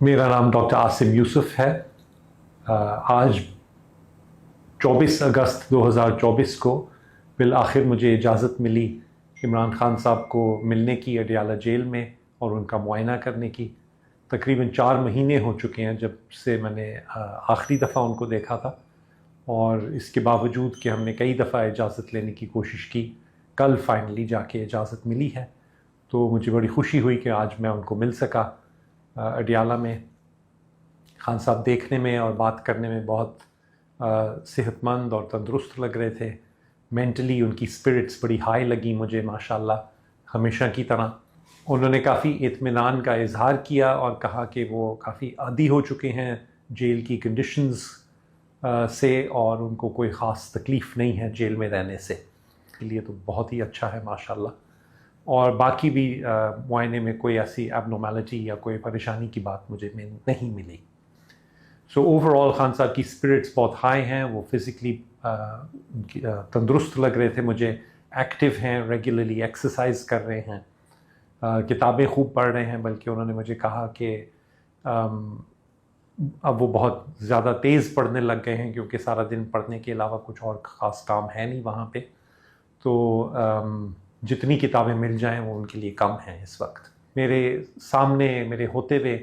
میرا نام ڈاکٹر عاصم یوسف ہے۔ آج 24 اگست 2024 کو بالآخر مجھے اجازت ملی عمران خان صاحب کو ملنے کی اڈیالہ جیل میں اور ان کا معائنہ کرنے کی۔ تقریباً 4 مہینے ہو چکے ہیں جب سے میں نے آخری دفعہ ان کو دیکھا تھا، اور اس کے باوجود کہ ہم نے کئی دفعہ اجازت لینے کی کوشش کی، کل فائنلی جا کے اجازت ملی ہے۔ تو مجھے بڑی خوشی ہوئی کہ آج میں ان کو مل سکا اڈیالہ میں۔ خان صاحب دیکھنے میں اور بات کرنے میں بہت صحت مند اور تندرست لگ رہے تھے۔ مینٹلی ان کی اسپرٹس بڑی ہائی لگی مجھے، ماشاءاللہ ہمیشہ کی طرح۔ انہوں نے کافی اطمینان کا اظہار کیا اور کہا کہ وہ کافی عادی ہو چکے ہیں جیل کی کنڈیشنز سے، اور ان کو کوئی خاص تکلیف نہیں ہے جیل میں رہنے سے۔ اس کے لیے تو بہت ہی اچھا ہے ماشاءاللہ۔ اور باقی بھی معائنے میں کوئی ایسی ایب نارمیلٹی یا کوئی پریشانی کی بات مجھے نہیں ملی۔ سو اوور آل خان صاحب کی اسپرٹس بہت ہائی ہیں، وہ فزیکلی تندرست لگ رہے تھے مجھے، ایکٹیو ہیں، ریگولرلی ایکسرسائز کر رہے ہیں، کتابیں خوب پڑھ رہے ہیں، بلکہ انہوں نے مجھے کہا کہ اب وہ بہت زیادہ تیز پڑھنے لگ گئے ہیں کیونکہ سارا دن پڑھنے کے علاوہ کچھ اور خاص کام ہے نہیں وہاں پہ، تو جتنی کتابیں مل جائیں وہ ان کے لیے کم ہیں اس وقت۔ میرے سامنے میرے ہوتے ہوئے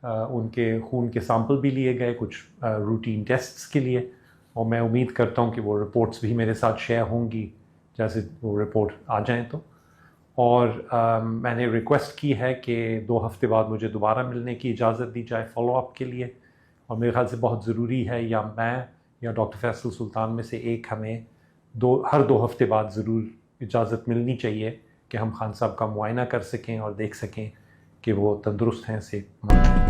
ان کے خون کے سامپل بھی لیے گئے کچھ روٹین ٹیسٹس کے لیے، اور میں امید کرتا ہوں کہ وہ رپورٹس بھی میرے ساتھ شیئر ہوں گی جیسے وہ رپورٹ آ جائیں تو۔ اور میں نے ریکویسٹ کی ہے کہ 2 ہفتے بعد مجھے دوبارہ ملنے کی اجازت دی جائے فالو اپ کے لیے، اور میرے خیال سے بہت ضروری ہے، یا میں یا ڈاکٹر فیصل سلطان میں سے ایک ہمیں ہر 2 ہفتے بعد ضرور اجازت ملنی چاہیے کہ ہم خان صاحب کا معائنہ کر سکیں اور دیکھ سکیں کہ وہ تندرست ہیں، صحت مند ہیں۔